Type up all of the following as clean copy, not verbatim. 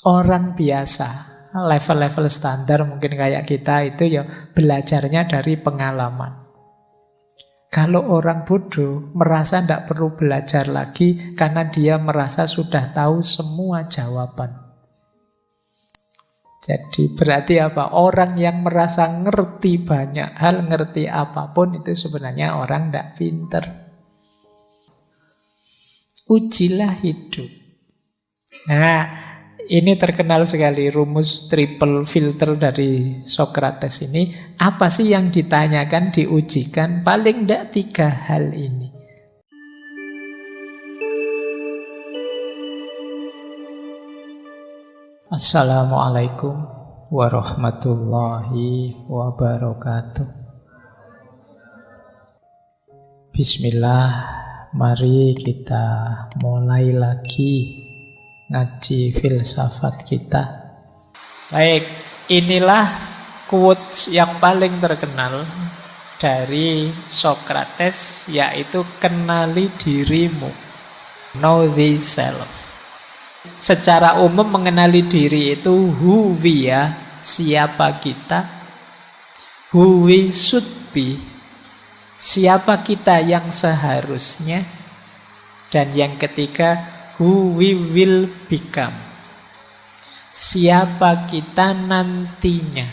Orang biasa, level-level standar mungkin kayak kita itu ya belajarnya dari pengalaman. Kalau orang bodoh merasa tidak perlu belajar lagi karena dia merasa sudah tahu semua jawaban. Jadi berarti apa? Orang yang merasa ngerti banyak hal, ngerti apapun itu sebenarnya orang tidak pinter. Ujilah hidup. Nah, ini terkenal sekali rumus triple filter dari Socrates ini. Apa sih yang ditanyakan, diujikan? Paling tidak 3 hal ini. Assalamualaikum warahmatullahi wabarakatuh. Bismillah, mari kita mulai lagi ngaji filsafat kita. Baik, inilah quotes yang paling terkenal dari Socrates, yaitu kenali dirimu. Know thyself. Secara umum mengenali diri itu who we are, siapa kita. Who we should be, siapa kita yang seharusnya. Dan yang ketiga, who we will become, siapa kita nantinya.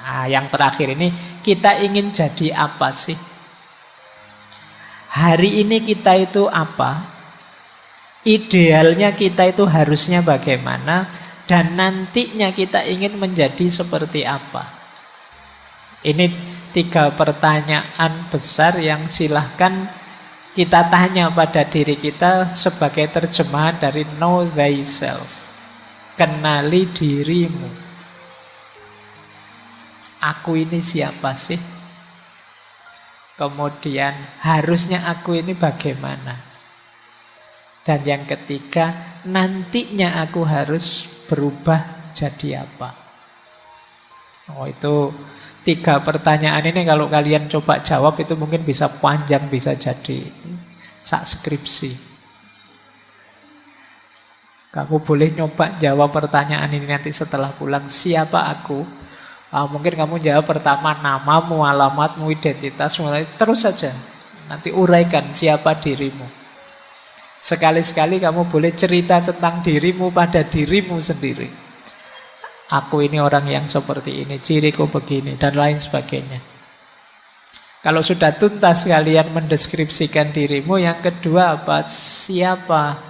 Nah, yang terakhir ini, kita ingin jadi apa sih? Hari ini kita itu apa? Idealnya kita itu harusnya bagaimana, dan nantinya kita ingin menjadi seperti apa. Ini 3 pertanyaan besar yang silahkan kita tanya pada diri kita sebagai terjemahan dari know thyself. Kenali dirimu. Aku ini siapa sih? Kemudian harusnya aku ini bagaimana? Dan yang ketiga, nantinya aku harus berubah jadi apa? Oh, itu 3 pertanyaan ini kalau kalian coba jawab itu mungkin bisa panjang, bisa jadi sak skripsi. Kamu boleh nyoba jawab pertanyaan ini nanti setelah pulang. Siapa aku? Mungkin kamu jawab pertama namamu, alamatmu, identitas, terus saja. Nanti uraikan siapa dirimu. Sekali-sekali kamu boleh cerita tentang dirimu pada dirimu sendiri. Aku ini orang yang seperti ini, ciriku begini, dan lain sebagainya. Kalau sudah tuntas kalian mendeskripsikan dirimu, yang kedua apa? Siapa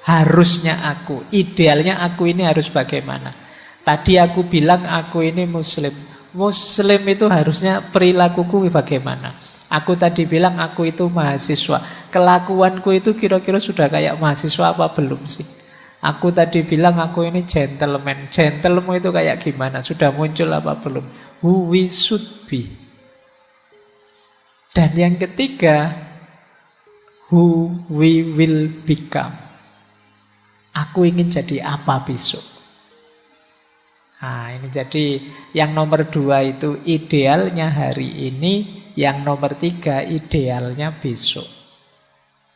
harusnya aku? Idealnya aku ini harus bagaimana? Tadi aku bilang aku ini muslim. Muslim itu harusnya perilakuku bagaimana? Aku tadi bilang aku itu mahasiswa. Kelakuanku itu kira-kira sudah kayak mahasiswa apa belum sih? Aku tadi bilang aku ini gentleman. Gentleman itu kayak gimana? Sudah muncul apa belum? Who we should be. Dan yang ketiga, who we will become. Aku ingin jadi apa besok? Nah, ini jadi yang nomor 2 itu idealnya hari ini. Yang nomor 3 idealnya besok.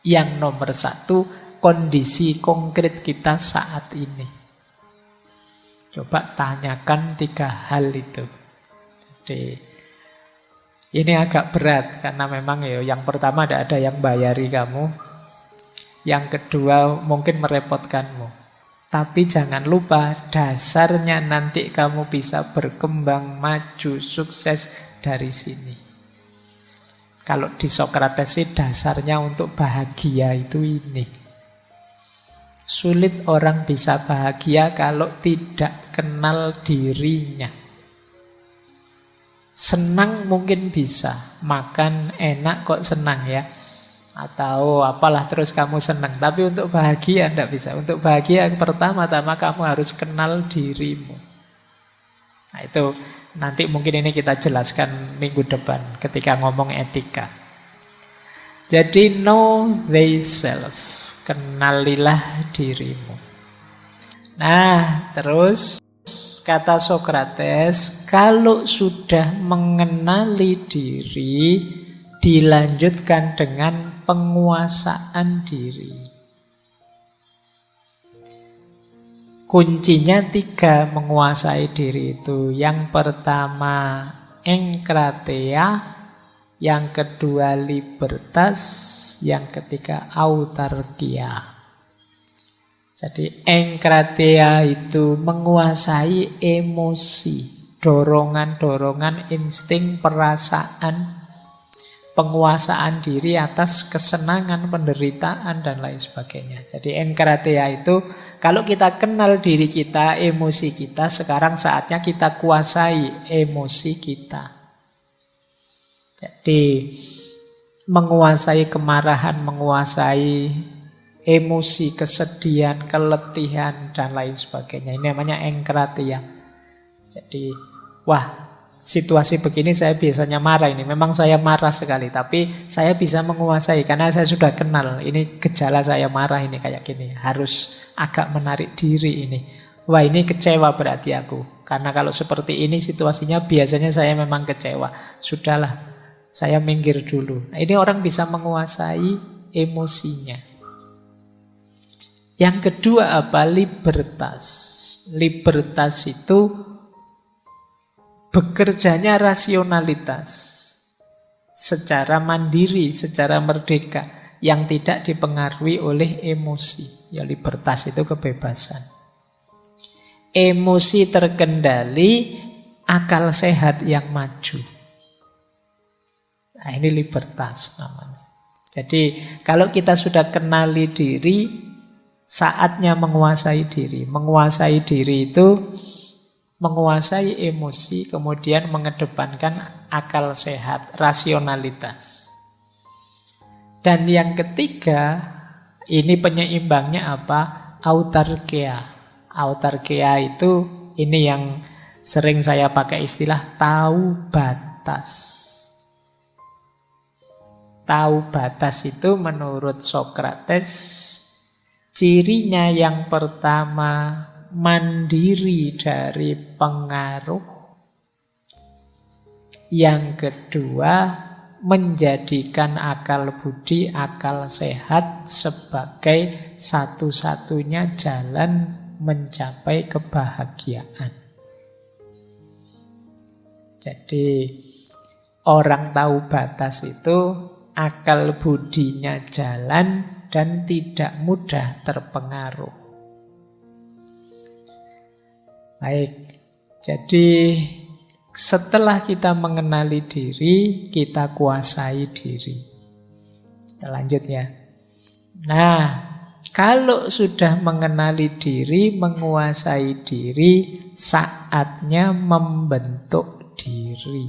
Yang nomor 1 kondisi konkret kita saat ini. Coba tanyakan 3 hal itu. Jadi ini agak berat karena memang ya yang pertama tidak ada yang bayari kamu. Yang kedua mungkin merepotkanmu. Tapi jangan lupa dasarnya nanti kamu bisa berkembang, maju, sukses dari sini. Kalau di Socrates sih dasarnya untuk bahagia itu ini. Sulit orang bisa bahagia kalau tidak kenal dirinya. Senang mungkin bisa, makan enak kok senang ya. Atau apalah terus kamu senang. Tapi untuk bahagia tidak bisa. Untuk bahagia pertama-tama kamu harus kenal dirimu. Nah itu nanti mungkin ini kita jelaskan minggu depan ketika ngomong etika. Jadi know thyself. Kenalilah dirimu. Nah terus kata Socrates, kalau sudah mengenali diri, dilanjutkan dengan penguasaan diri. Kuncinya 3 menguasai diri itu. Yang pertama engkrateia, yang kedua libertas, yang ketiga autarkia. Jadi engkrateia itu menguasai emosi, dorongan-dorongan, insting, perasaan, penguasaan diri atas kesenangan, penderitaan, dan lain sebagainya. Jadi engkrateia itu, kalau kita kenal diri kita, emosi kita, sekarang saatnya kita kuasai emosi kita. Jadi menguasai kemarahan, menguasai emosi, kesedihan, keletihan, dan lain sebagainya. Ini namanya engkrateia. Jadi, wah, situasi begini saya biasanya marah ini. Memang saya marah sekali, tapi saya bisa menguasai karena saya sudah kenal. Ini gejala saya marah ini kayak gini. Harus agak menarik diri ini. Wah, ini kecewa berarti aku. Karena kalau seperti ini situasinya biasanya saya memang kecewa. Sudahlah, saya minggir dulu. Nah, ini orang bisa menguasai emosinya. Yang kedua apa? Libertas. Libertas itu bekerjanya rasionalitas, secara mandiri, secara merdeka, yang tidak dipengaruhi oleh emosi. Ya, libertas itu kebebasan. Emosi terkendali, akal sehat yang maju. Nah, ini libertas namanya. Jadi kalau kita sudah kenali diri, saatnya menguasai diri. Menguasai diri itu menguasai emosi, kemudian mengedepankan akal sehat, rasionalitas. Dan yang ketiga, ini penyeimbangnya apa? Autarkia. Autarkia itu, ini yang sering saya pakai istilah tahu batas. Tahu batas itu menurut Sokrates, cirinya yang pertama mandiri dari pengaruh. Yang kedua, menjadikan akal budi, akal sehat sebagai satu-satunya jalan mencapai kebahagiaan. Jadi orang tahu batas itu akal budinya jalan dan tidak mudah terpengaruh. Baik, jadi setelah kita mengenali diri, kita kuasai diri. Kita lanjut ya. Nah, kalau sudah mengenali diri, menguasai diri, saatnya membentuk diri.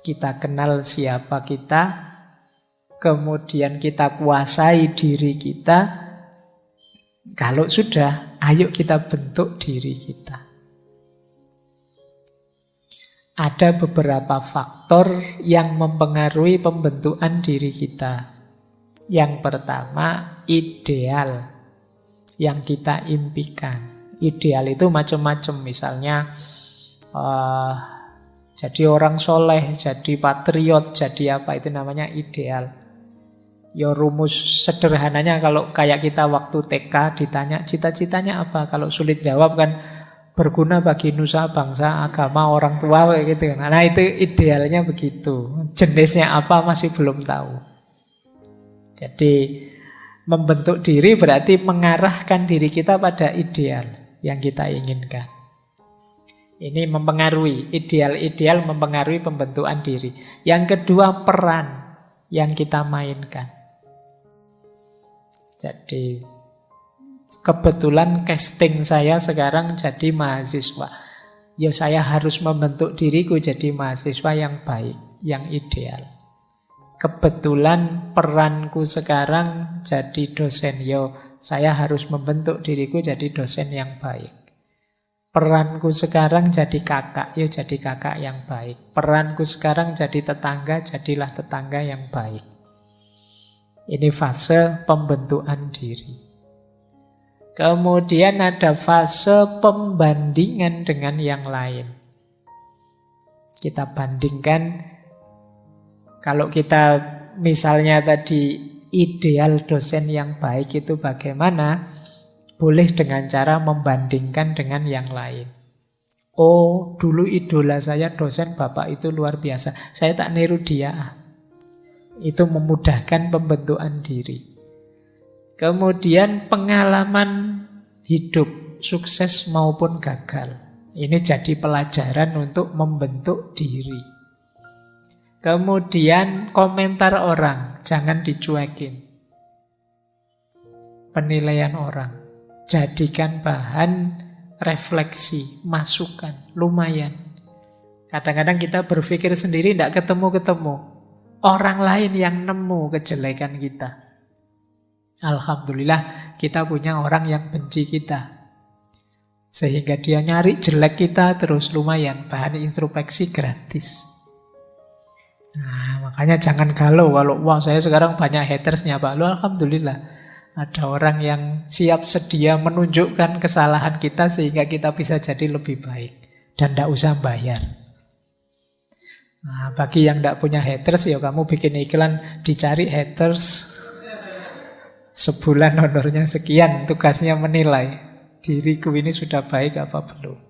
Kita kenal siapa kita, kemudian kita kuasai diri kita. Kalau sudah, ayo kita bentuk diri kita. Ada beberapa faktor yang mempengaruhi pembentukan diri kita. Yang pertama, ideal yang kita impikan. Ideal itu macam-macam, misalnya jadi orang soleh, jadi patriot, jadi apa, itu namanya ideal. Ya rumus sederhananya kalau kayak kita waktu TK ditanya cita-citanya apa, kalau sulit jawab kan berguna bagi nusa, bangsa, agama, orang tua gitu. Nah, itu idealnya begitu. Jenisnya apa masih belum tahu. Jadi membentuk diri berarti mengarahkan diri kita pada ideal yang kita inginkan. Ini mempengaruhi, ideal-ideal mempengaruhi pembentukan diri. Yang kedua, peran yang kita mainkan. Jadi kebetulan casting saya sekarang jadi mahasiswa. Ya saya harus membentuk diriku jadi mahasiswa yang baik, yang ideal. Kebetulan peranku sekarang jadi dosen. Yo, saya harus membentuk diriku jadi dosen yang baik. Peranku sekarang jadi kakak, yo jadi kakak yang baik. Peranku sekarang jadi tetangga, jadilah tetangga yang baik. Ini fase pembentukan diri. Kemudian ada fase pembandingan dengan yang lain. Kita bandingkan, kalau kita misalnya tadi ideal dosen yang baik itu bagaimana, Boleh dengan cara membandingkan dengan yang lain. Oh, dulu idola saya dosen bapak itu luar biasa. Saya tak niru dia. Itu memudahkan pembentukan diri. Kemudian pengalaman hidup, sukses maupun gagal. Ini jadi pelajaran untuk membentuk diri. Kemudian komentar orang, jangan dicuekin. Penilaian orang, jadikan bahan refleksi, masukan, lumayan. Kadang-kadang kita berpikir sendiri tidak ketemu-ketemu. Orang lain yang nemu kejelekan kita. Alhamdulillah kita punya orang yang benci kita. Sehingga dia nyari jelek kita terus lumayan. Bahan introspeksi gratis. Nah, makanya jangan galau kalau wah saya sekarang banyak hatersnya Pak. Lu alhamdulillah. Ada orang yang siap sedia menunjukkan kesalahan kita sehingga kita bisa jadi lebih baik. Dan tidak usah bayar. Nah, bagi yang tidak punya haters, ya kamu bikin iklan dicari haters. Sebulan honornya sekian, tugasnya menilai. Diriku ini sudah baik apa belum.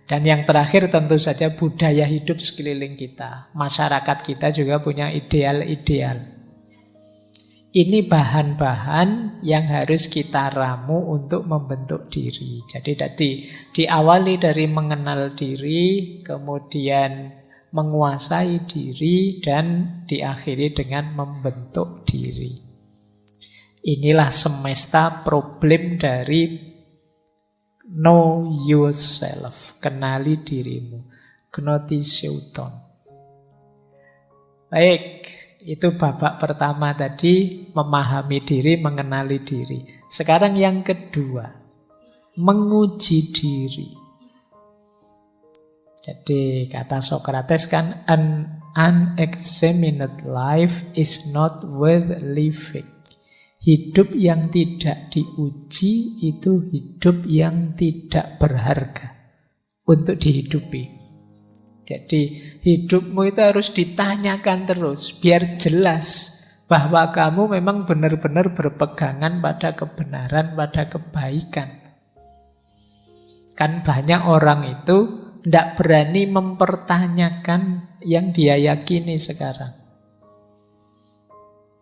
Dan yang terakhir tentu saja budaya hidup sekeliling kita. Masyarakat kita juga punya ideal-ideal. Ini bahan-bahan yang harus kita ramu untuk membentuk diri. Jadi tadi diawali dari mengenal diri, kemudian menguasai diri, dan diakhiri dengan membentuk diri. Inilah semesta problem dari know yourself. Kenali dirimu. Gnotiseuton. Baik. Itu babak pertama tadi, memahami diri, mengenali diri. Sekarang yang kedua, menguji diri. Jadi kata Socrates kan, an unexamined life is not worth living. Hidup yang tidak diuji itu hidup yang tidak berharga untuk dihidupi. Jadi hidupmu itu harus ditanyakan terus, biar jelas bahwa kamu memang benar-benar berpegangan pada kebenaran, pada kebaikan. Kan banyak orang itu tidak berani mempertanyakan yang dia yakini sekarang.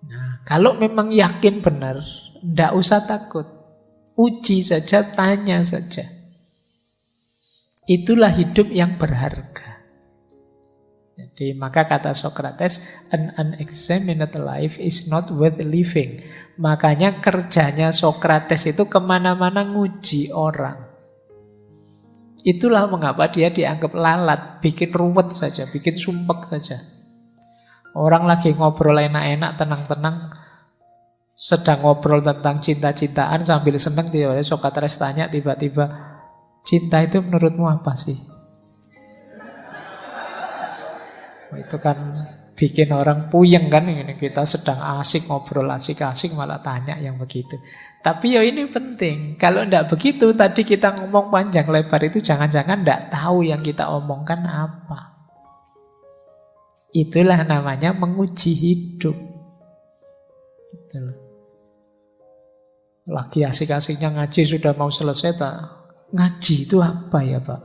Nah, kalau memang yakin benar, tidak usah takut. Uji saja, tanya saja. Itulah hidup yang berharga. Jadi maka kata Socrates, an unexamined life is not worth living. Makanya kerjanya Socrates itu kemana-mana nguji orang. Itulah mengapa dia dianggap lalat, bikin ruwet saja, bikin sumpek saja. Orang lagi ngobrol enak-enak, tenang-tenang, sedang ngobrol tentang cinta-cintaan sambil senang, tiba-tiba Socrates tanya tiba-tiba, cinta itu menurutmu apa sih? Itu kan bikin orang puyeng kan, ini kita sedang asik ngobrol asik-asik malah tanya yang begitu. Tapi ya ini penting. Kalau tidak begitu tadi kita ngomong panjang lebar itu jangan-jangan tidak tahu yang kita omongkan apa. Itulah namanya menguji hidup. Gitu loh. Lagi asik-asiknya ngaji sudah mau selesai tak? Ngaji itu apa ya Pak?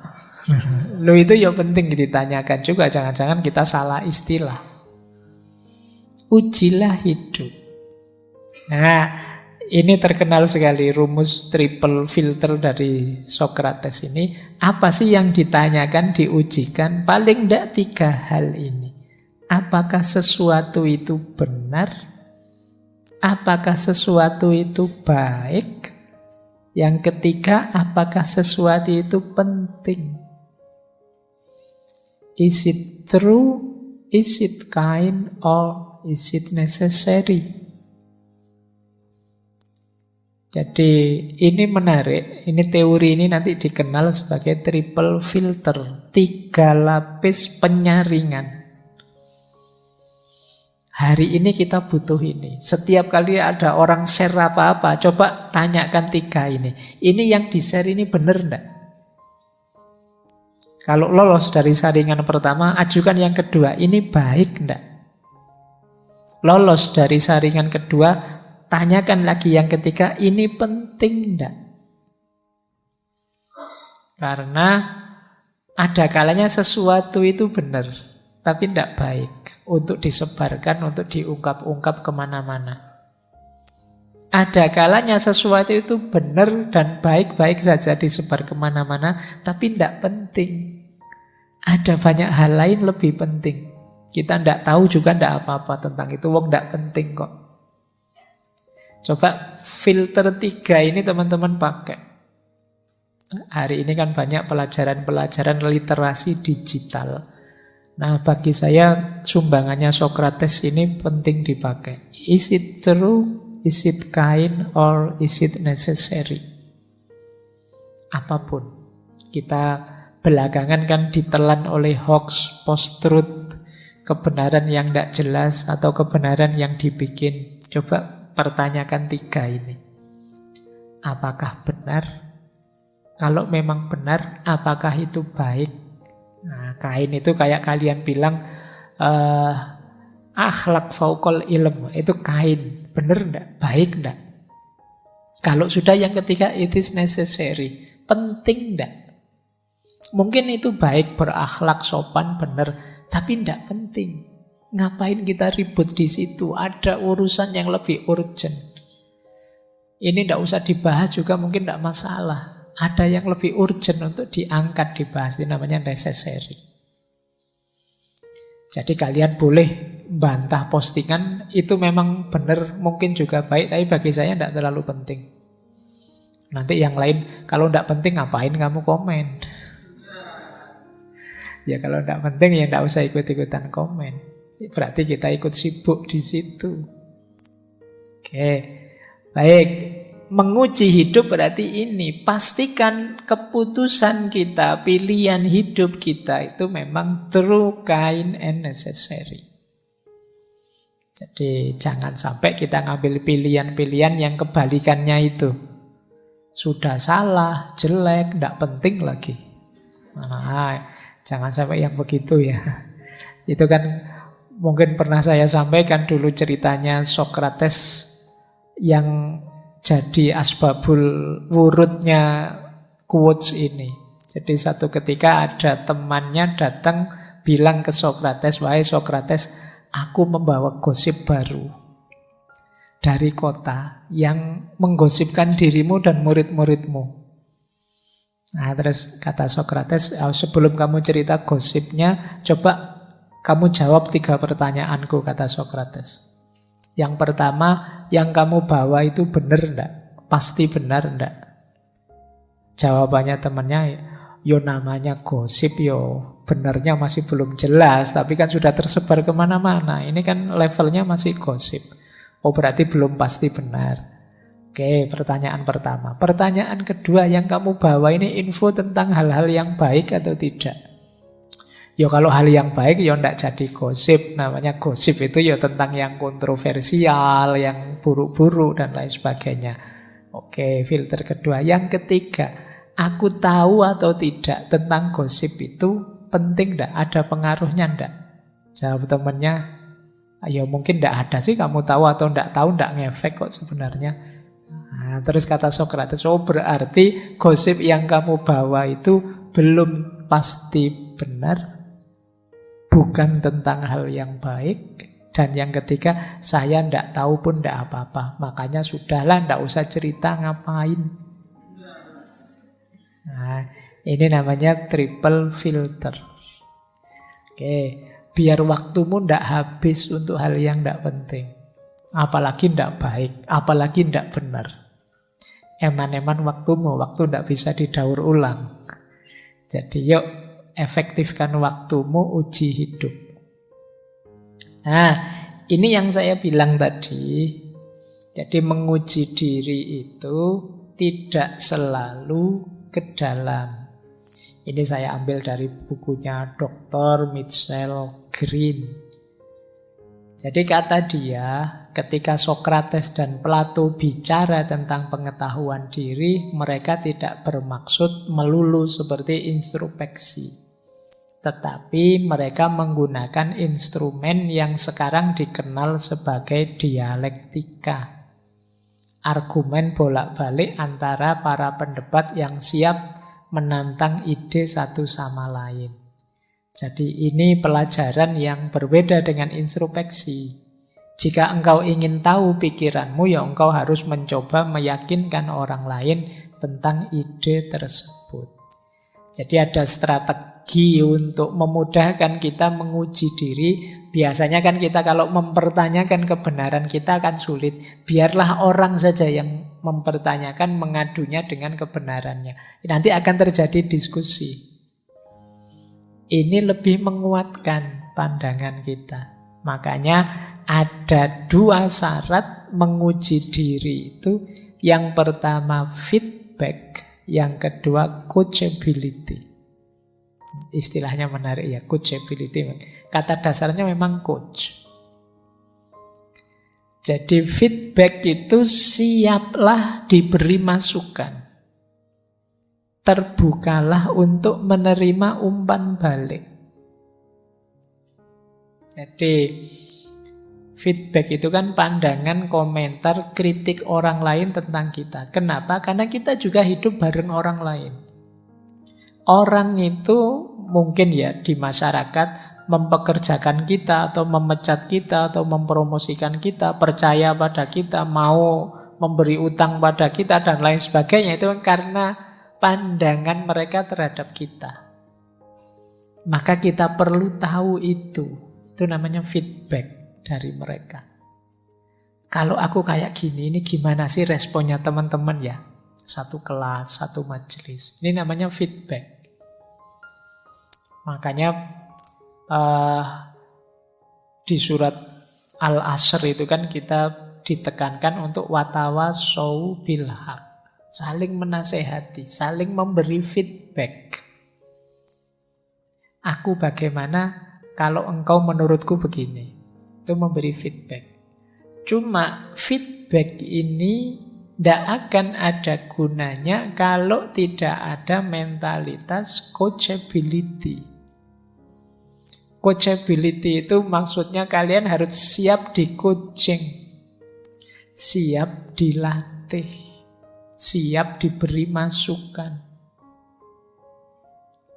Loh itu ya penting ditanyakan juga. Jangan-jangan kita salah istilah. Ujilah hidup. Nah, ini terkenal sekali rumus triple filter dari Socrates ini. Apa sih yang ditanyakan, diujikan? Paling tidak 3 hal ini. Apakah sesuatu itu benar? Apakah sesuatu itu baik? Yang ketiga, apakah sesuatu itu penting? Is it true? Is it kind? Or is it necessary? Jadi ini menarik. Ini teori ini nanti dikenal sebagai triple filter. 3 lapis penyaringan. Hari ini kita butuh ini. Setiap kali ada orang share apa-apa, coba tanyakan 3 ini. Ini yang di-share ini benar enggak? Kalau lolos dari saringan pertama, ajukan yang kedua. Ini baik enggak? Lolos dari saringan kedua, tanyakan lagi yang ketiga, ini penting enggak? Karena ada kalanya sesuatu itu benar, tapi tidak baik untuk disebarkan, untuk diungkap-ungkap kemana-mana. Ada kalanya sesuatu itu benar dan baik-baik saja disebar kemana-mana, tapi tidak penting. Ada banyak hal lain lebih penting. Kita tidak tahu juga tidak apa-apa tentang itu, wong tidak penting kok. Coba filter 3 ini teman-teman pakai. Hari ini kan banyak pelajaran-pelajaran literasi digital. Nah, bagi saya sumbangannya Socrates ini penting dipakai. Is it true? Is it kind? Or is it necessary? Apapun. Kita belakangan kan ditelan oleh hoax, post-truth, kebenaran yang tidak jelas atau kebenaran yang dibikin. Coba pertanyakan 3 ini. Apakah benar? Kalau memang benar, apakah itu baik? Nah, kain itu kayak kalian bilang akhlak fauqal ilm, itu kain. Benar enggak? Baik enggak? Kalau sudah yang ketiga, it is necessary. Penting enggak? Mungkin itu baik, berakhlak, sopan, benar, tapi enggak penting. Ngapain kita ribut di situ? Ada urusan yang lebih urgent. Ini enggak usah dibahas juga mungkin enggak masalah. Ada yang lebih urgent untuk diangkat, dibahas. Itu namanya necessary. Jadi kalian boleh bantah postingan, itu memang benar, mungkin juga baik, tapi bagi saya tidak terlalu penting. Nanti yang lain, kalau tidak penting ngapain kamu komen? Ya kalau tidak penting ya tidak usah ikut-ikutan komen. Berarti kita ikut sibuk di situ. Oke, baik. Menguji hidup berarti ini, pastikan keputusan kita, pilihan hidup kita itu memang true, kind, and necessary. Jadi jangan sampai kita ngambil pilihan-pilihan yang kebalikannya itu. Sudah salah, jelek, tidak penting lagi. Nah, jangan sampai yang begitu ya. Itu kan mungkin pernah saya sampaikan dulu ceritanya Socrates yang jadi asbabul wurudnya quotes ini. Jadi satu ketika ada temannya datang bilang ke Socrates, wahai Socrates, aku membawa gosip baru dari kota yang menggosipkan dirimu dan murid-muridmu. Nah, terus kata Socrates, sebelum kamu cerita gosipnya, coba kamu jawab 3 pertanyaanku, kata Socrates. Yang pertama, yang kamu bawa itu benar enggak? Pasti benar enggak? Jawabannya temannya, yo namanya gosip yo, benarnya masih belum jelas, tapi kan sudah tersebar kemana-mana. Ini kan levelnya masih gosip. Oh berarti belum pasti benar. Oke, pertanyaan pertama. Pertanyaan kedua, yang kamu bawa ini info tentang hal-hal yang baik atau tidak? Ya kalau hal yang baik ya tidak jadi gosip. Namanya gosip itu ya tentang yang kontroversial, yang buruk-buruk dan lain sebagainya. Oke, filter kedua. Yang ketiga, aku tahu atau tidak tentang gosip itu penting tidak? Ada pengaruhnya tidak? Jawab temannya, ya mungkin tidak ada sih, kamu tahu atau tidak tahu, tidak ngefek kok sebenarnya. Nah, terus kata Socrates, oh berarti gosip yang kamu bawa itu belum pasti benar, bukan tentang hal yang baik. Dan yang ketiga, saya tidak tahu pun tidak apa-apa. Makanya sudahlah, tidak usah cerita ngapain. Nah, ini namanya triple filter. Oke, biar waktumu tidak habis untuk hal yang tidak penting. Apalagi tidak baik, apalagi tidak benar. Eman-eman waktumu, waktu tidak bisa didaur ulang. Jadi yuk, efektifkan waktumu, uji hidup. Nah, ini yang saya bilang tadi. Jadi menguji diri itu tidak selalu ke dalam. Ini saya ambil dari bukunya Dr. Mitchell Green. Jadi kata dia, ketika Socrates dan Plato bicara tentang pengetahuan diri, mereka tidak bermaksud melulu seperti introspeksi. Tetapi mereka menggunakan instrumen yang sekarang dikenal sebagai dialektika. argumen bolak-balik antara para pendebat yang siap menantang ide satu sama lain. Jadi ini pelajaran yang berbeda dengan introspeksi. Jika engkau ingin tahu pikiranmu, ya engkau harus mencoba meyakinkan orang lain tentang ide tersebut. Jadi ada strategi untuk memudahkan kita menguji diri. Biasanya kan kita kalau mempertanyakan kebenaran kita akan sulit. Biarlah orang saja yang mempertanyakan, mengadunya dengan kebenarannya. Nanti akan terjadi diskusi. Ini lebih menguatkan pandangan kita. Makanya ada 2 syarat menguji diri itu. Yang pertama feedback, yang kedua coachability. Istilahnya menarik ya, coachability. Kata dasarnya memang coach. Jadi feedback itu siaplah diberi masukan. Terbukalah untuk menerima umpan balik. Jadi feedback itu kan pandangan, komentar, kritik orang lain tentang kita. Kenapa? Karena kita juga hidup bareng orang lain. Orang itu mungkin ya di masyarakat mempekerjakan kita atau memecat kita atau mempromosikan kita, percaya pada kita, mau memberi utang pada kita dan lain sebagainya. Itu karena pandangan mereka terhadap kita. Maka kita perlu tahu itu. Itu namanya feedback dari mereka. Kalau aku kayak gini, ini gimana sih responnya teman-teman ya? Satu kelas, satu majelis. Ini namanya feedback. Makanya di surat Al-Asr itu kan kita ditekankan untuk watawasau bil haq. Saling menasehati, saling memberi feedback. Aku bagaimana kalau engkau menurutku begini. Itu memberi feedback. Cuma feedback ini tidak akan ada gunanya kalau tidak ada mentalitas coachability. Coachability itu maksudnya kalian harus siap di coaching, siap dilatih, siap diberi masukan.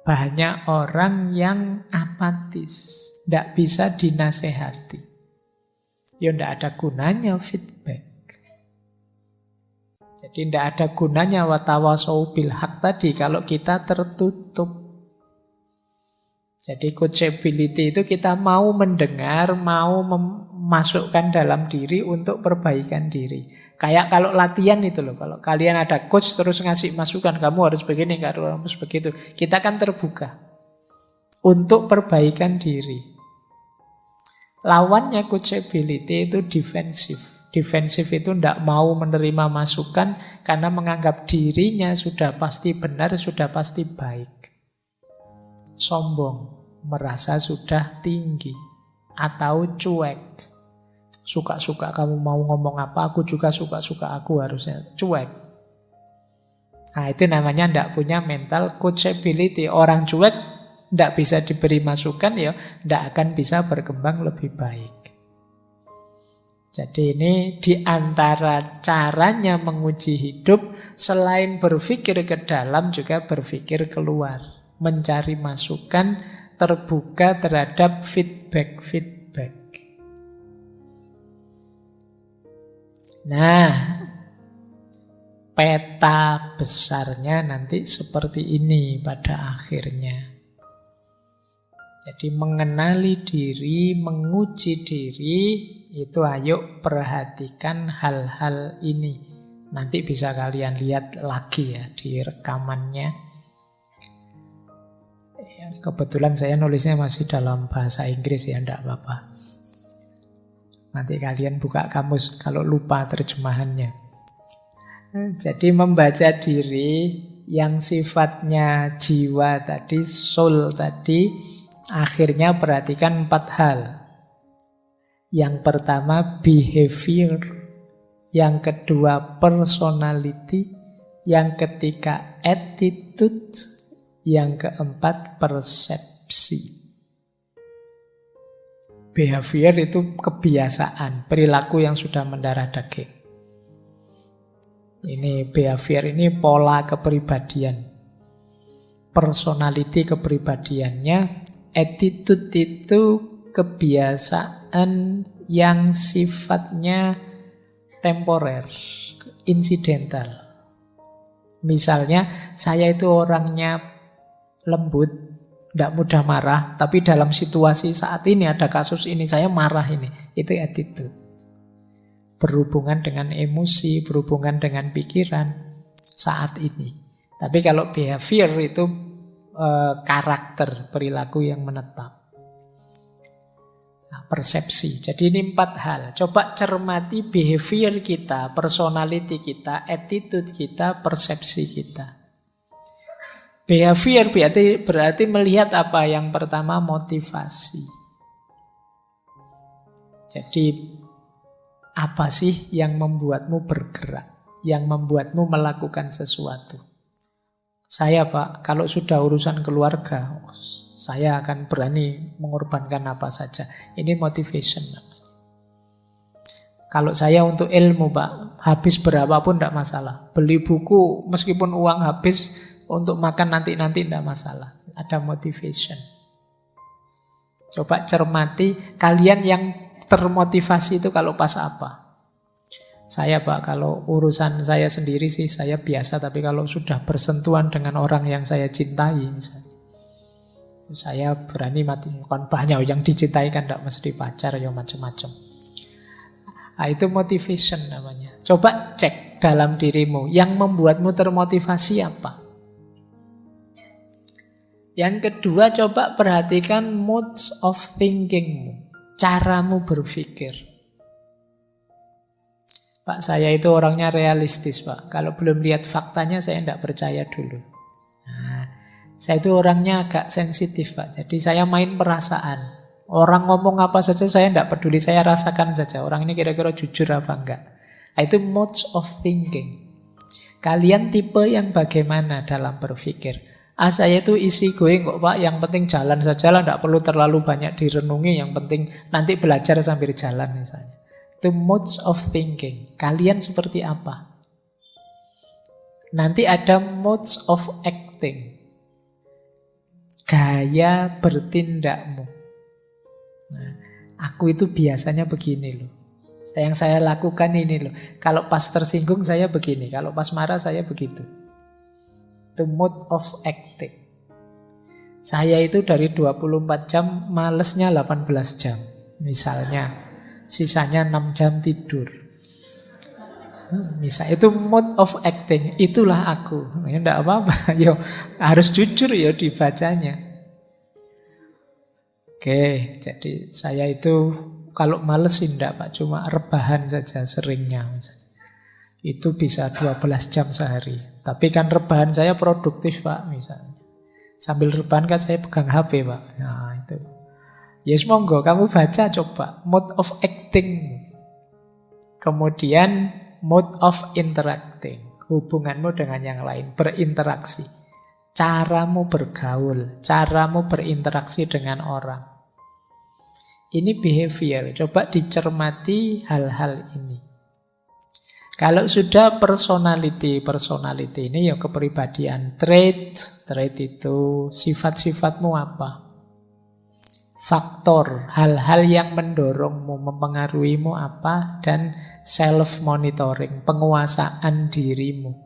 Banyak orang yang apatis, tidak bisa dinasehati. Ya tidak ada gunanya feedback. Jadi tidak ada gunanya watawasau bil haq tadi kalau kita tertutup. Jadi coachability itu kita mau mendengar, mau memasukkan dalam diri untuk perbaikan diri. Kayak kalau latihan itu loh, kalau kalian ada coach terus ngasih masukan, kamu harus begini, kamu harus begitu. Kita kan terbuka untuk perbaikan diri. Lawannya coachability itu defensif. Defensif itu tidak mau menerima masukan karena menganggap dirinya sudah pasti benar, sudah pasti baik. Sombong, merasa sudah tinggi, atau cuek. Suka-suka kamu mau ngomong apa, aku juga suka-suka aku harusnya. Cuek. Nah itu namanya tidak punya mental coachability. Orang cuek tidak bisa diberi masukan, ya tidak akan bisa berkembang lebih baik. Jadi ini diantara caranya menguji hidup, selain berpikir ke dalam juga berpikir keluar. Mencari masukan, terbuka terhadap feedback. Nah, peta besarnya nanti seperti ini pada akhirnya. Jadi mengenali diri, menguji diri, itu ayo perhatikan hal-hal ini. Nanti bisa kalian lihat lagi ya di rekamannya. Kebetulan saya nulisnya masih dalam bahasa Inggris ya, enggak apa-apa. Nanti kalian buka kamus kalau lupa terjemahannya. Jadi membaca diri yang sifatnya jiwa tadi, soul tadi, akhirnya perhatikan 4 hal. Yang pertama behavior, yang kedua personality, yang ketiga attitude, yang keempat persepsi. Behavior itu kebiasaan, perilaku yang sudah mendarah daging. Ini behavior, ini pola kepribadian. Personality kepribadiannya. Attitude itu kebiasaan yang sifatnya temporer, insidental. Misalnya, saya itu orangnya lembut, tidak mudah marah, tapi dalam situasi saat ini, ada kasus ini, saya marah ini. Itu attitude. Berhubungan dengan emosi, berhubungan dengan pikiran saat ini. Tapi kalau behavior itu karakter, perilaku yang menetap. Nah, persepsi. Jadi ini 4 hal. Coba cermati behavior kita, personality kita, attitude kita, persepsi kita. Behavior berarti melihat apa? Yang pertama motivasi. Jadi apa sih yang membuatmu bergerak? Yang membuatmu melakukan sesuatu? Saya Pak, kalau sudah urusan keluarga, saya akan berani mengorbankan apa saja. Ini motivation. Kalau saya untuk ilmu Pak, habis berapapun tidak masalah. Beli buku meskipun uang habis, untuk makan nanti-nanti tidak masalah. Ada motivation. Coba cermati kalian yang termotivasi itu kalau pas apa? Saya Pak, kalau urusan saya sendiri sih saya biasa. Tapi kalau sudah bersentuhan dengan orang yang saya cintai misalnya, saya berani mati. Kan banyak yang dicintai kan tidak mesti pacar, ya macam-macam. Nah, itu motivation namanya. Coba cek dalam dirimu, yang membuatmu termotivasi apa? Yang kedua, coba perhatikan modes of thinkingmu, caramu berpikir. Pak, saya itu orangnya realistis Pak. Kalau belum lihat faktanya saya tidak percaya dulu. Nah, saya itu orangnya agak sensitif Pak. Jadi saya main perasaan. Orang ngomong apa saja saya tidak peduli. Saya rasakan saja. Orang ini kira-kira jujur apa enggak. Nah, itu modes of thinking. Kalian tipe yang bagaimana dalam berpikir? Saya itu easy going kok Pak. Yang penting jalan saja lah. Tidak perlu terlalu banyak direnungi. Yang penting nanti belajar sambil jalan misalnya. Itu modes of thinking. Kalian seperti apa? Nanti ada modes of acting. Gaya bertindakmu. Nah, aku itu biasanya begini loh. Yang saya lakukan ini loh. Kalau pas tersinggung saya begini. Kalau pas marah saya begitu. Itu mode of acting. Saya itu dari 24 jam malesnya 18 jam. Misalnya. Sisanya 6 jam tidur. Misal itu mode of acting. Itulah aku. Ya enggak apa-apa. Yo, harus jujur ya dibacanya. Oke, jadi saya itu kalau males sih enggak Pak, cuma rebahan saja seringnya. Itu bisa 12 jam sehari. Tapi kan rebahan saya produktif Pak misalnya. Sambil rebahan kan saya pegang HP Pak. Nah itu. Yes, monggo kamu baca coba mode of acting. Kemudian mode of interacting. Hubunganmu dengan yang lain, berinteraksi. Caramu bergaul, caramu berinteraksi dengan orang. Ini behavior. Coba dicermati hal-hal ini. Kalau sudah personality ini ya kepribadian. Trait itu sifat-sifatmu apa? Faktor, hal-hal yang mendorongmu, mempengaruhimu apa, dan self-monitoring, penguasaan dirimu.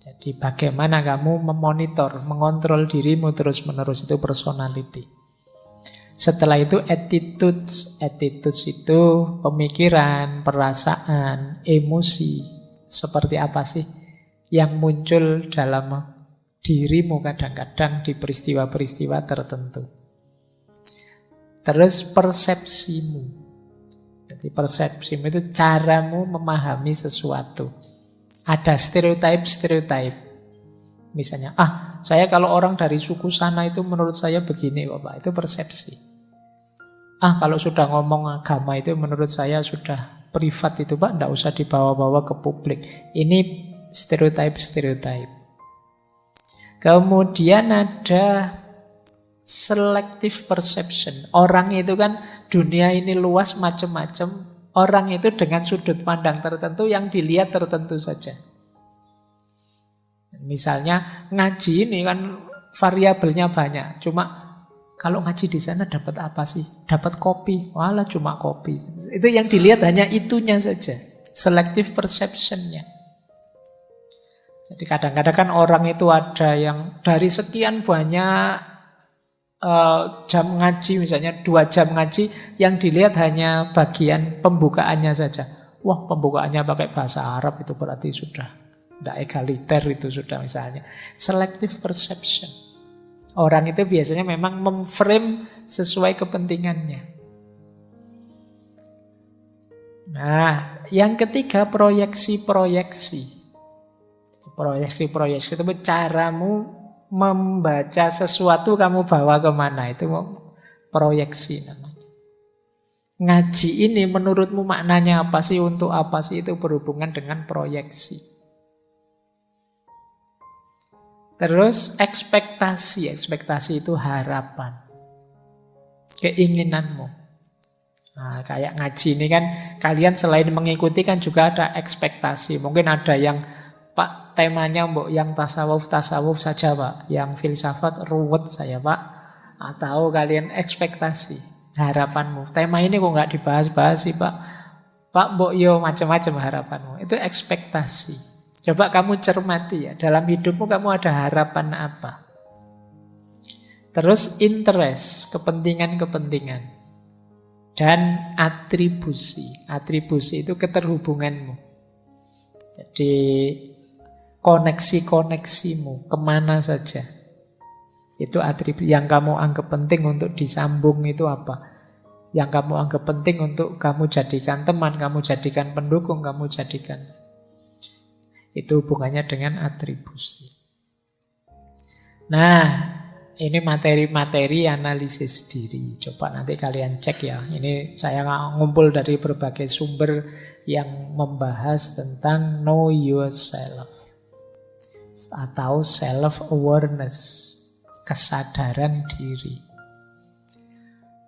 Jadi bagaimana kamu memonitor, mengontrol dirimu terus-menerus, itu personality. Setelah itu attitudes itu pemikiran, perasaan, emosi. Seperti apa sih yang muncul dalam dirimu kadang-kadang di peristiwa-peristiwa tertentu. Terus persepsimu. Jadi persepsimu itu caramu memahami sesuatu. Ada stereotip. Misalnya, saya kalau orang dari suku sana itu menurut saya begini kok Pak. Itu persepsi. Kalau sudah ngomong agama itu menurut saya sudah privat itu Pak. Tidak usah dibawa-bawa ke publik. Ini stereotip. Kemudian ada selective perception. Orang itu kan dunia ini luas macam-macam. orang itu dengan sudut pandang tertentu yang dilihat tertentu saja. Misalnya ngaji ini kan variabelnya banyak. Cuma kalau ngaji di sana dapat apa sih? Dapat kopi. Walah cuma kopi. Itu yang dilihat hanya itunya saja. Selective perception-nya. Jadi kadang-kadang kan orang itu ada yang dari sekian banyak jam ngaji, misalnya 2 jam ngaji, yang dilihat hanya bagian pembukaannya saja. Wah, pembukaannya pakai bahasa Arab, itu berarti sudah tidak egaliter, itu sudah misalnya. Selective perception. Orang itu biasanya memang memframe sesuai kepentingannya. Nah, yang ketiga proyeksi-proyeksi. Proyeksi-proyeksi itu caramu membaca sesuatu kamu bawa kemana, itu proyeksi namanya. Ngaji ini menurutmu maknanya apa sih, untuk apa sih, itu berhubungan dengan proyeksi. Terus ekspektasi, ekspektasi itu harapan, keinginanmu. Nah, kayak ngaji ini kan kalian selain mengikuti kan juga ada ekspektasi. Mungkin ada yang Pak temanya mbok yang tasawuf saja Pak, yang filsafat ruwet saya Pak. Atau kalian ekspektasi, harapanmu. Tema ini kok nggak dibahas-bahas sih Pak. Pak mbok yo macam-macam harapanmu. Itu ekspektasi. Coba kamu cermati ya, dalam hidupmu kamu ada harapan apa? Terus interest, kepentingan-kepentingan. Dan atribusi. Atribusi itu keterhubunganmu. Jadi koneksi-koneksimu kemana saja, itu atribut yang kamu anggap penting untuk disambung. Itu apa yang kamu anggap penting untuk kamu jadikan teman, kamu jadikan pendukung, kamu jadikan, itu hubungannya dengan atribusi. Nah, ini materi-materi analisis diri. Coba nanti kalian cek ya. Ini saya ngumpul dari berbagai sumber yang membahas tentang know yourself atau self-awareness, kesadaran diri.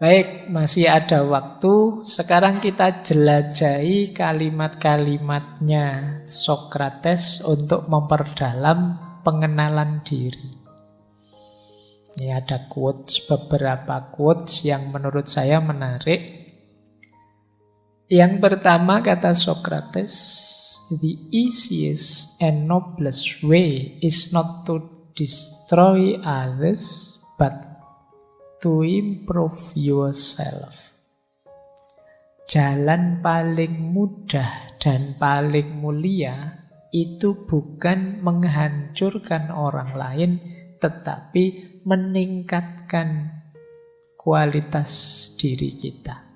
Baik, masih ada waktu. Sekarang kita jelajahi kalimat-kalimatnya Socrates untuk memperdalam pengenalan diri. Ini ada quotes, beberapa quotes yang menurut saya menarik. Yang pertama kata Socrates, the easiest and noblest way is not to destroy others, but to improve yourself. Jalan paling mudah dan paling mulia itu bukan menghancurkan orang lain, tetapi meningkatkan kualitas diri kita.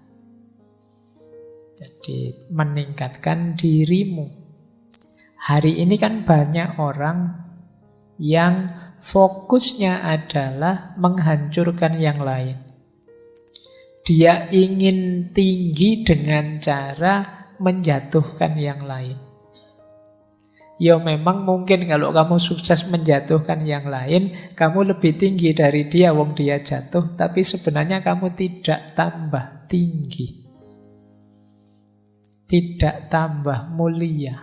Jadi meningkatkan dirimu. Hari ini kan banyak orang yang fokusnya adalah menghancurkan yang lain. Dia ingin tinggi dengan cara menjatuhkan yang lain. Ya memang mungkin kalau kamu sukses menjatuhkan yang lain, kamu lebih tinggi dari dia, wong dia jatuh, tapi sebenarnya kamu tidak tambah tinggi, tidak tambah mulia.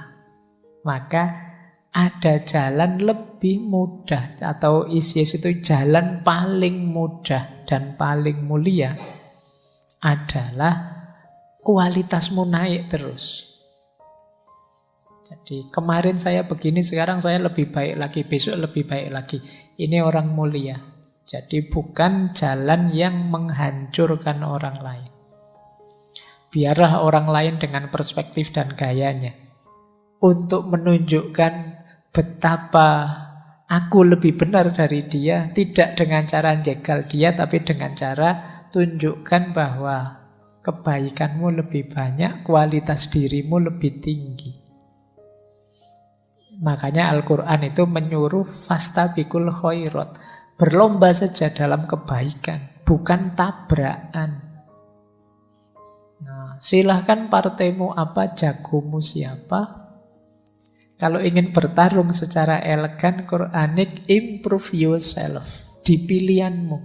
Maka ada jalan lebih mudah, atau Isis itu jalan paling mudah dan paling mulia adalah kualitasmu naik terus. Jadi kemarin saya begini, sekarang saya lebih baik lagi, besok lebih baik lagi. Ini orang mulia. Jadi bukan jalan yang menghancurkan orang lain. Biarlah orang lain dengan perspektif dan gayanya. Untuk menunjukkan betapa aku lebih benar dari dia, tidak dengan cara jegal dia, tapi dengan cara tunjukkan bahwa kebaikanmu lebih banyak, kualitas dirimu lebih tinggi. Makanya Al-Quran itu menyuruh fastabiqul khairat, berlomba saja dalam kebaikan, bukan tabrakan. Nah, silahkan partaimu apa, jagomu siapa. Kalau ingin bertarung secara elegan, Quranik, improve yourself di pilihanmu.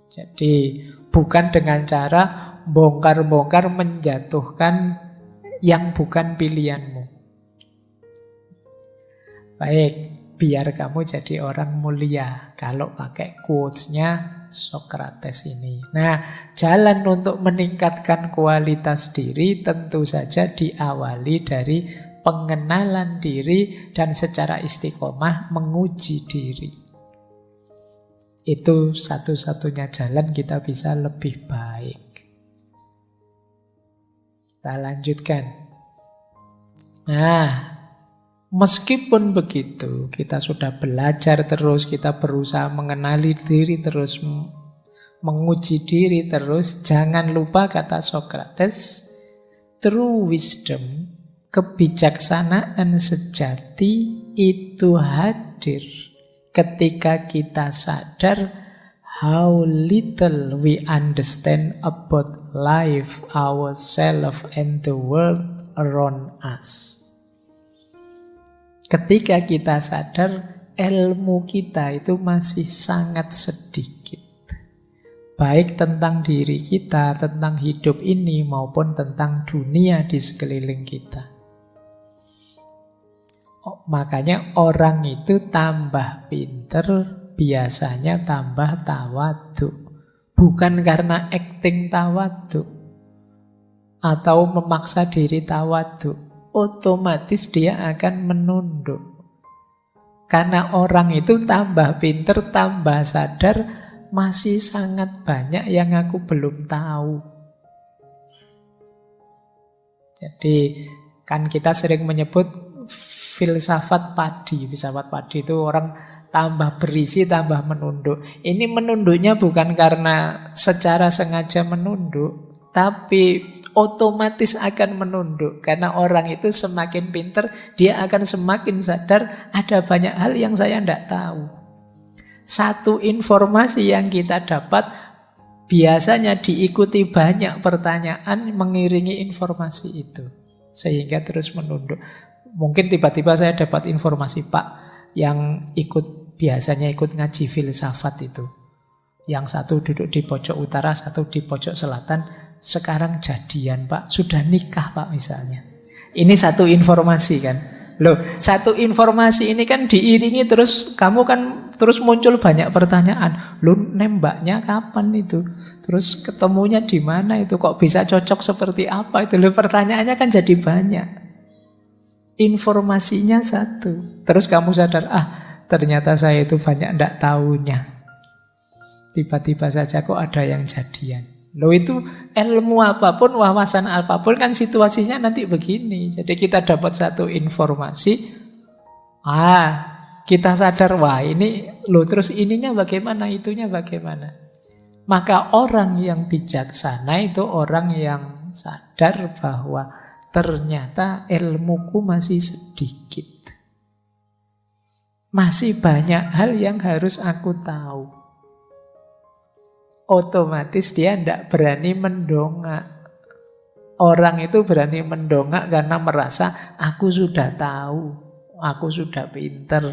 Jadi bukan dengan cara bongkar-bongkar menjatuhkan yang bukan pilihanmu. Baik, biar kamu jadi orang mulia. Kalau pakai quotes-nya Socrates ini. Nah, jalan untuk meningkatkan kualitas diri tentu saja diawali dari pengenalan diri dan secara istiqomah menguji diri. Itu satu-satunya jalan kita bisa lebih baik. Kita lanjutkan. Nah, meskipun begitu, kita sudah belajar terus, kita berusaha mengenali diri terus, menguji diri terus. Jangan lupa kata Socrates, true wisdom, kebijaksanaan sejati itu hadir ketika kita sadar how little we understand about life, ourselves, and the world around us. Ketika kita sadar ilmu kita itu masih sangat sedikit. Baik tentang diri kita, tentang hidup ini, maupun tentang dunia di sekeliling kita. Makanya orang itu tambah pinter, biasanya tambah tawadhu. Bukan karena acting tawadhu atau memaksa diri tawadhu, otomatis dia akan menunduk. Karena orang itu tambah pinter, tambah sadar, masih sangat banyak yang aku belum tahu. Jadi kan kita sering menyebut filsafat padi. Filsafat padi itu orang tambah berisi, tambah menunduk. Ini menunduknya bukan karena secara sengaja menunduk, tapi otomatis akan menunduk. Karena orang itu semakin pinter, dia akan semakin sadar ada banyak hal yang saya tidak tahu. Satu informasi yang kita dapat biasanya diikuti banyak pertanyaan mengiringi informasi itu, sehingga terus menunduk. Mungkin tiba-tiba saya dapat informasi, Pak, yang biasanya ikut ngaji filsafat itu, yang satu duduk di pojok utara, satu di pojok selatan, sekarang jadian, Pak, sudah nikah, Pak, misalnya. Ini satu informasi kan. Loh, satu informasi ini kan diiringi terus, kamu kan terus muncul banyak pertanyaan. Loh, nembaknya kapan itu? Terus ketemunya di mana itu? Kok bisa cocok seperti apa itu? Loh, pertanyaannya kan jadi banyak. Informasinya satu. Terus kamu sadar, ternyata saya itu banyak tidak tahunya. Tiba-tiba saja kok ada yang jadian. Loh, itu ilmu apapun, wawasan apapun kan situasinya nanti begini. Jadi kita dapat satu informasi, kita sadar, wah ini, loh terus ininya bagaimana, itunya bagaimana. Maka orang yang bijaksana itu orang yang sadar bahwa ternyata ilmuku masih sedikit. Masih banyak hal yang harus aku tahu. Otomatis dia tidak berani mendongak. Orang itu berani mendongak karena merasa aku sudah tahu, aku sudah pinter,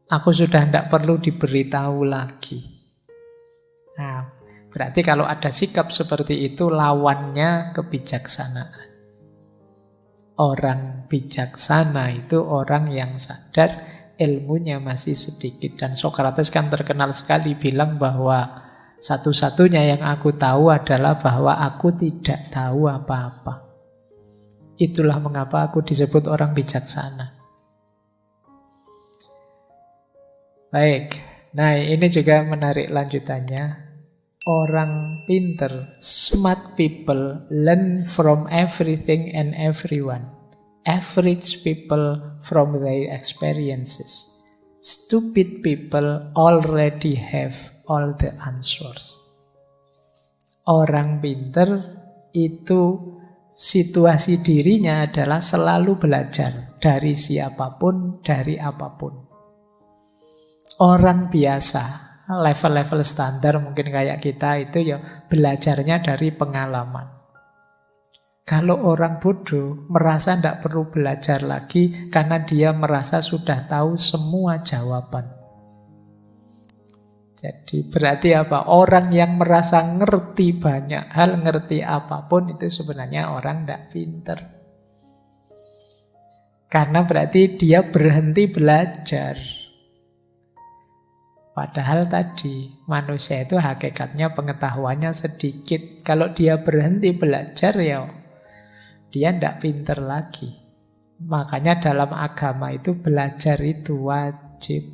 aku sudah tidak perlu diberitahu lagi. Nah, berarti kalau ada sikap seperti itu, lawannya kebijaksanaan. Orang bijaksana itu orang yang sadar ilmunya masih sedikit. Dan Socrates kan terkenal sekali bilang bahwa satu-satunya yang aku tahu adalah bahwa aku tidak tahu apa-apa. Itulah mengapa aku disebut orang bijaksana. Baik, nah ini juga menarik lanjutannya. Orang pinter, smart people learn from everything and everyone. Average people from their experiences. Stupid people already have all the answers. Orang pinter itu situasi dirinya adalah selalu belajar dari siapapun, dari apapun. Orang biasa, level-level standar mungkin kayak kita itu ya belajarnya dari pengalaman. Kalau orang bodoh merasa tidak perlu belajar lagi karena dia merasa sudah tahu semua jawaban. Jadi berarti apa? Orang yang merasa ngerti banyak hal, ngerti apapun, itu sebenarnya orang tidak pinter. Karena berarti dia berhenti belajar. Padahal tadi manusia itu hakikatnya pengetahuannya sedikit. Kalau dia berhenti belajar, ya dia tidak pinter lagi. Makanya dalam agama itu belajar itu wajib.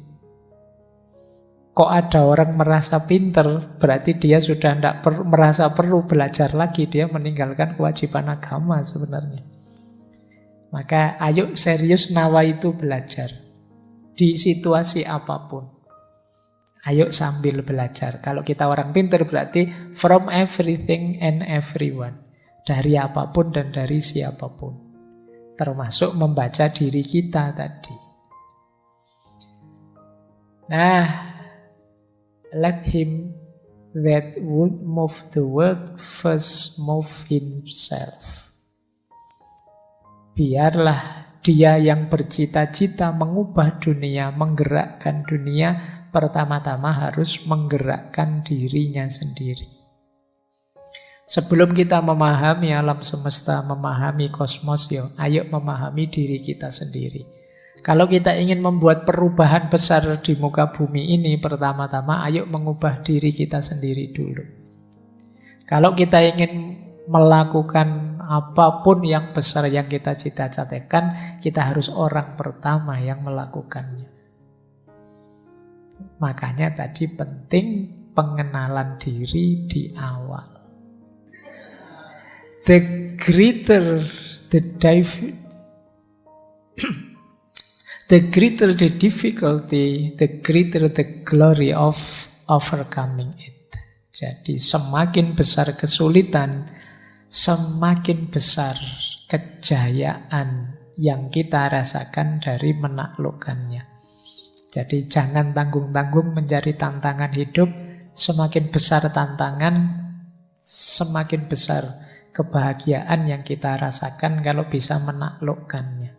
Kok ada orang merasa pinter, berarti dia sudah tidak merasa perlu belajar lagi. Dia meninggalkan kewajiban agama sebenarnya. Maka ayo serius nawaitu belajar. Di situasi apapun. Ayo sambil belajar. Kalau kita orang pinter berarti from everything and everyone. Dari apapun dan dari siapapun. Termasuk membaca diri kita tadi. Nah, let him that would move the world first move himself. Biarlah dia yang bercita-cita mengubah dunia, menggerakkan dunia, pertama-tama harus menggerakkan dirinya sendiri. Sebelum kita memahami alam semesta, memahami kosmos, ayo memahami diri kita sendiri. Kalau kita ingin membuat perubahan besar di muka bumi ini, pertama-tama ayo mengubah diri kita sendiri dulu. Kalau kita ingin melakukan apapun yang besar yang kita cita-citakan, kita harus orang pertama yang melakukannya. Makanya tadi penting pengenalan diri di awal. The greater the difficulty, the greater the glory of overcoming it. Jadi semakin besar kesulitan, semakin besar kejayaan yang kita rasakan dari menaklukkannya. Jadi jangan tanggung-tanggung mencari tantangan hidup. Semakin besar tantangan, semakin besar kebahagiaan yang kita rasakan kalau bisa menaklukkannya.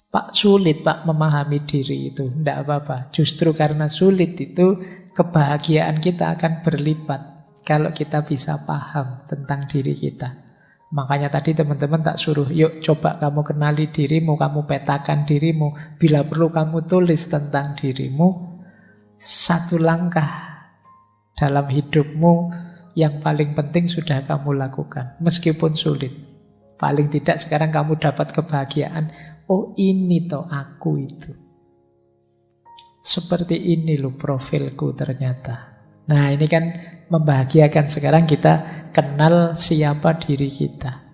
Pak, sulit Pak memahami diri itu. Tidak apa-apa. Justru karena sulit itu, kebahagiaan kita akan berlipat kalau kita bisa paham tentang diri kita. Makanya tadi teman-teman tak suruh, yuk coba kamu kenali dirimu, kamu petakan dirimu. Bila perlu kamu tulis tentang dirimu. Satu langkah dalam hidupmu yang paling penting sudah kamu lakukan. Meskipun sulit. Paling tidak sekarang kamu dapat kebahagiaan. Oh ini toh aku itu. Seperti ini loh profilku ternyata. Nah ini kan membahagiakan. Sekarang kita kenal siapa diri kita.